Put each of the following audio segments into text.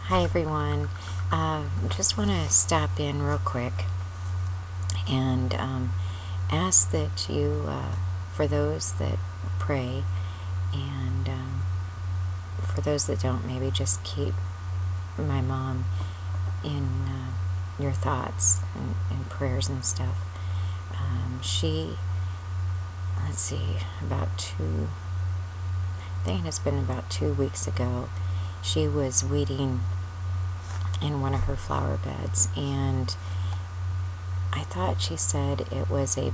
Hi everyone. Just want to stop in real quick and ask that you, for those that pray and for those that don't, maybe just keep my mom in your thoughts and prayers and stuff. She, let's see, I think it's been about 2 weeks ago, she was weeding in one of her flower beds, and I thought she said it was a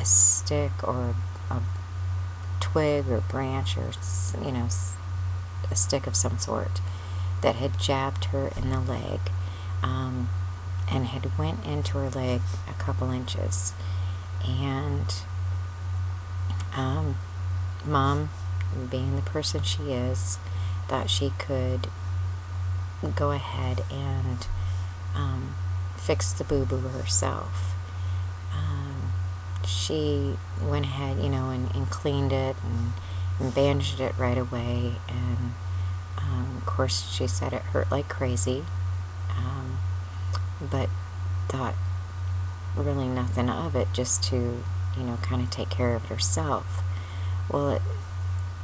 stick or a twig or branch or a stick of some sort that had jabbed her in the leg, and had went into her leg a couple inches. And Mom, being the person she is, thought she could go ahead and fix the boo-boo herself. She went ahead, and cleaned it and bandaged it right away. And of course, she said it hurt like crazy, but thought really nothing of it, just to, kind of take care of it herself. Well,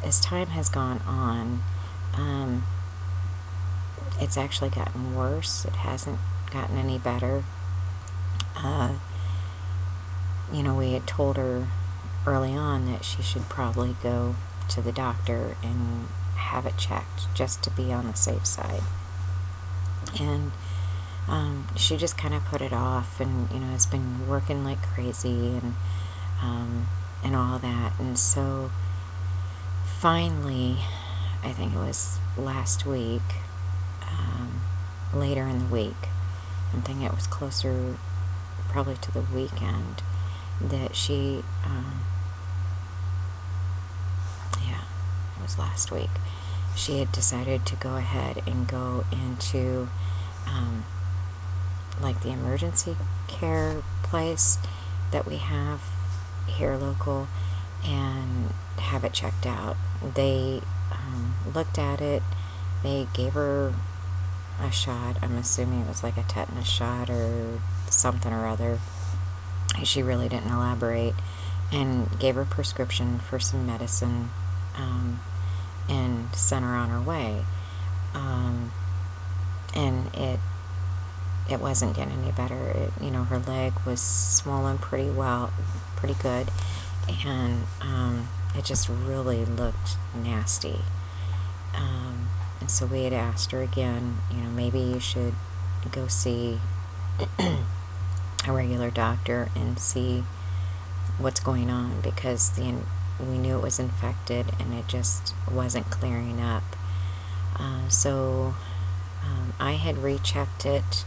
as time has gone on, it's actually gotten worse. It hasn't gotten any better. We had told her early on that she should probably go to the doctor and have it checked, just to be on the safe side. And she just kind of put it off, and has been working like crazy and all that. And so finally, I think it was last week, later in the week, I'm thinking it was closer probably to the weekend, that she, it was last week, she had decided to go ahead and go into like the emergency care place that we have here local, and have it checked out. They looked at it, they gave her a shot. I'm assuming it was like a tetanus shot or something or other. She really didn't elaborate, and gave her prescription for some medicine, and sent her on her way. And it wasn't getting any better. Her leg was swollen pretty good, and it just really looked nasty. And so we had asked her again, maybe you should go see a regular doctor and see what's going on, because we knew it was infected and it just wasn't clearing up. So I had rechecked it.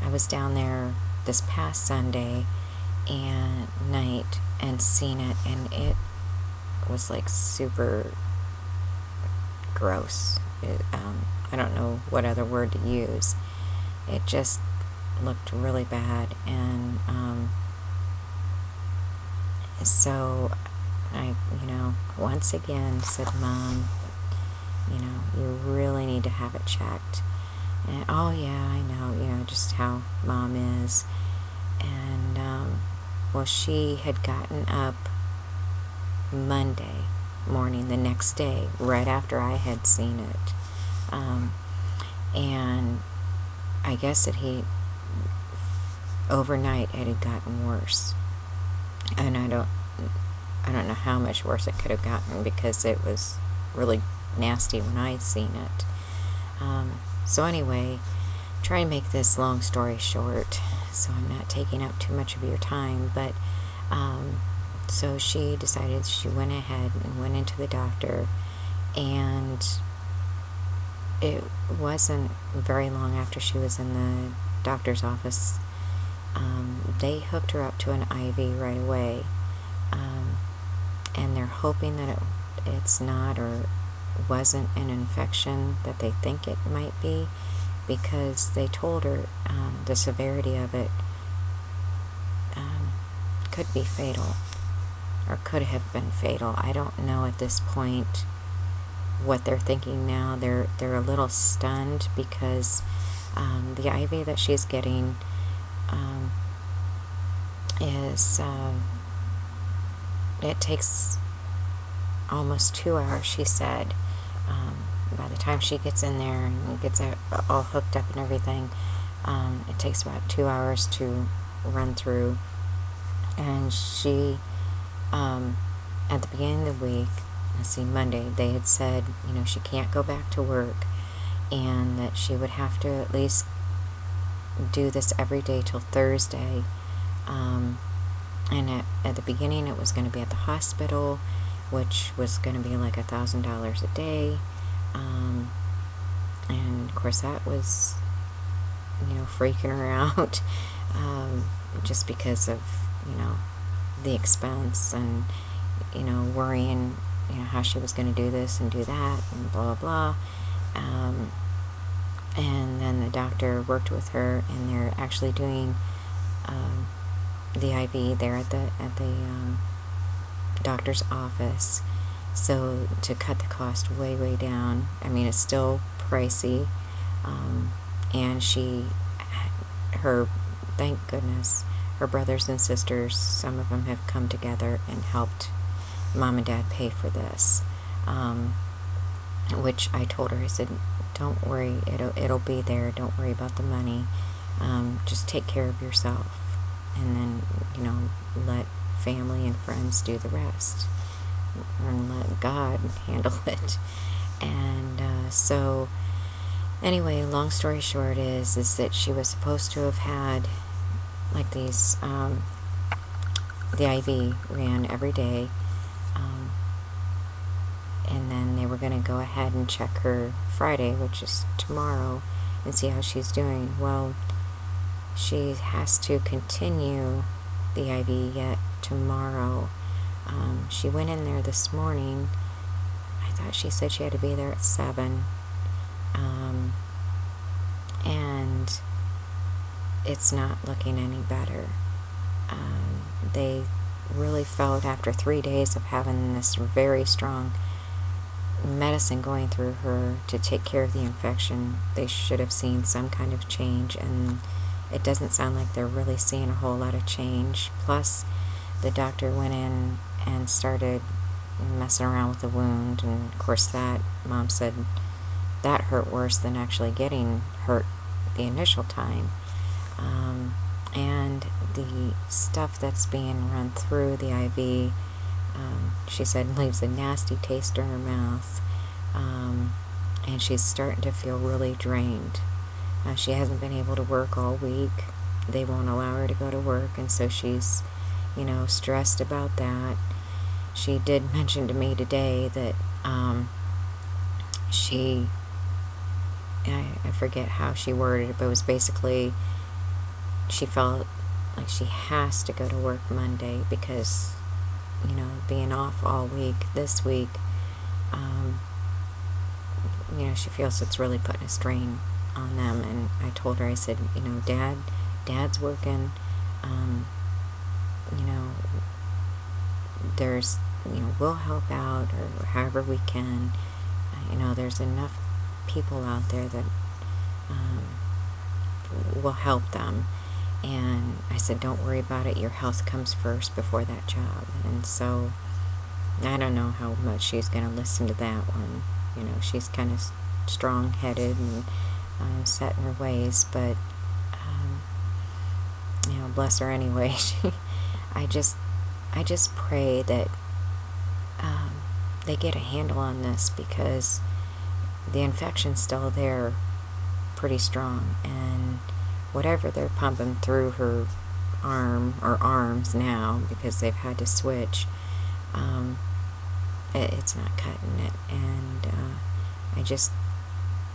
I was down there this past Sunday and night and seen it, and it was like super gross. I don't know what other word to use. It just looked really bad. And so I, once again said, Mom, you really need to have it checked. And oh yeah, I know, just how Mom is. And well, she had gotten up Monday morning, the next day, right after I had seen it, and I guess overnight it had gotten worse, and I don't know how much worse it could have gotten, because it was really nasty when I seen it. So anyway, try and make this long story short, so I'm not taking up too much of your time, but so she decided, she went ahead and went into the doctor, and it wasn't very long after she was in the doctor's office, they hooked her up to an IV right away, and they're hoping that it's not, or wasn't, an infection that they think it might be, because they told her the severity of it could be fatal, or could have been fatal. I don't know at this point what they're thinking now. They're a little stunned because the IV that she's getting is it takes almost 2 hours, she said. By the time she gets in there and gets all hooked up and everything, it takes about 2 hours to run through. And she, at the beginning of the week, let's see, Monday, they had said, she can't go back to work and that she would have to at least do this every day till Thursday. And at the beginning it was going to be at the hospital, which was going to be like $1,000 a day. And of course that was, freaking her out, just because of, the expense and, worrying, how she was going to do this and do that and blah, blah, blah. And then the doctor worked with her, and they're actually doing the IV there at the doctor's office, so to cut the cost way, way down. I mean, it's still pricey, and thank goodness, her brothers and sisters, some of them have come together and helped Mom and Dad pay for this, which I told her, I said, don't worry, it'll be there, don't worry about the money, just take care of yourself, and then, let family and friends do the rest, and let God handle it. And so anyway, long story short is that she was supposed to have had like these, the IV ran every day, and then they were going to go ahead and check her Friday, which is tomorrow, and see how she's doing. Well, she has to continue the IV yet tomorrow. She went in there this morning. I thought she said she had to be there at 7, and it's not looking any better. They really felt after 3 days of having this very strong medicine going through her to take care of the infection, they should have seen some kind of change, and it doesn't sound like they're really seeing a whole lot of change. Plus, the doctor went in and started messing around with the wound, and of course that, Mom said, that hurt worse than actually getting hurt the initial time. And the stuff that's being run through the IV, she said, leaves a nasty taste in her mouth, and she's starting to feel really drained. She hasn't been able to work all week. They won't allow her to go to work, and so she's, stressed about that. She did mention to me today that I forget how she worded it, but it was basically she felt like she has to go to work Monday because, being off all week this week, she feels it's really putting a strain on them. And I told her, I said, Dad's working, there's, we'll help out or however we can. There's enough people out there that will help them. And I said, don't worry about it. Your health comes first before that job. And so I don't know how much she's going to listen to that one. She's kind of strong-headed and set in her ways, but bless her anyway. I just pray that they get a handle on this, because the infection's still there pretty strong, and whatever they're pumping through her arm or arms now, because they've had to switch, it's not cutting it. And I just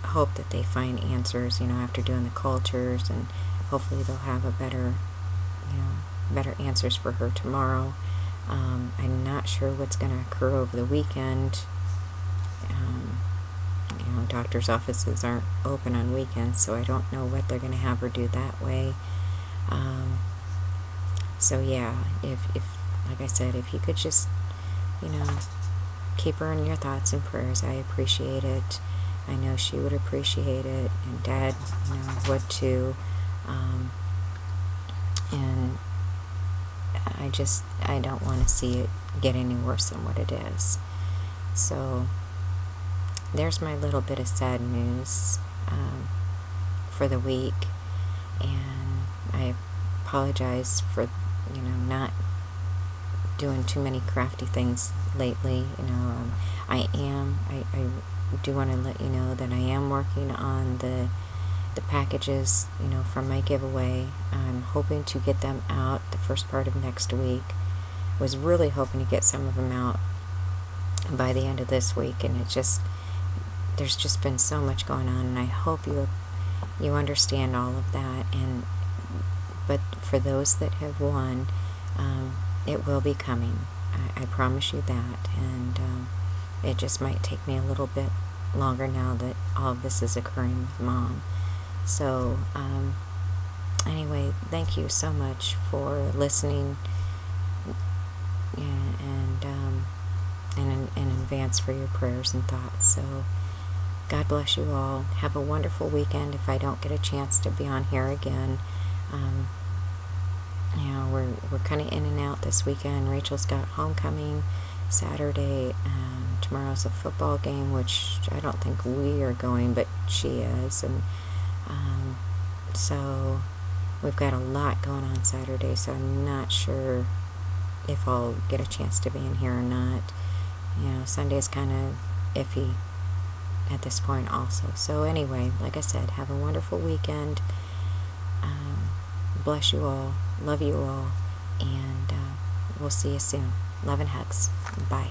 hope that they find answers, after doing the cultures, and hopefully they'll have a better answers for her tomorrow. I'm not sure what's going to occur over the weekend. Doctors' offices aren't open on weekends, so I don't know what they're going to have her do that way. So yeah, if like I said, if you could just, keep her in your thoughts and prayers. I appreciate it. I know she would appreciate it, and Dad, would too. And I don't want to see it get any worse than what it is. So there's my little bit of sad news for the week, and I apologize for not doing too many crafty things lately. I do want to let you know that I am working on the packages, from my giveaway. I'm hoping to get them out the first part of next week. Was really hoping to get some of them out by the end of this week, and there's just been so much going on, and I hope you understand all of that. But for those that have won, it will be coming. I promise you that, and it just might take me a little bit longer now that all of this is occurring with Mom. So anyway, thank you so much for listening, and in advance for your prayers and thoughts. So God bless you all. Have a wonderful weekend. If I don't get a chance to be on here again, we're kind of in and out this weekend. Rachel's got homecoming Saturday. Tomorrow's a football game, which I don't think we are going, but she is. And so we've got a lot going on Saturday, so I'm not sure if I'll get a chance to be in here or not. Sunday's kind of iffy at this point also. So anyway, like I said, have a wonderful weekend. Bless you all. Love you all. And we'll see you soon. Love and hugs. Bye.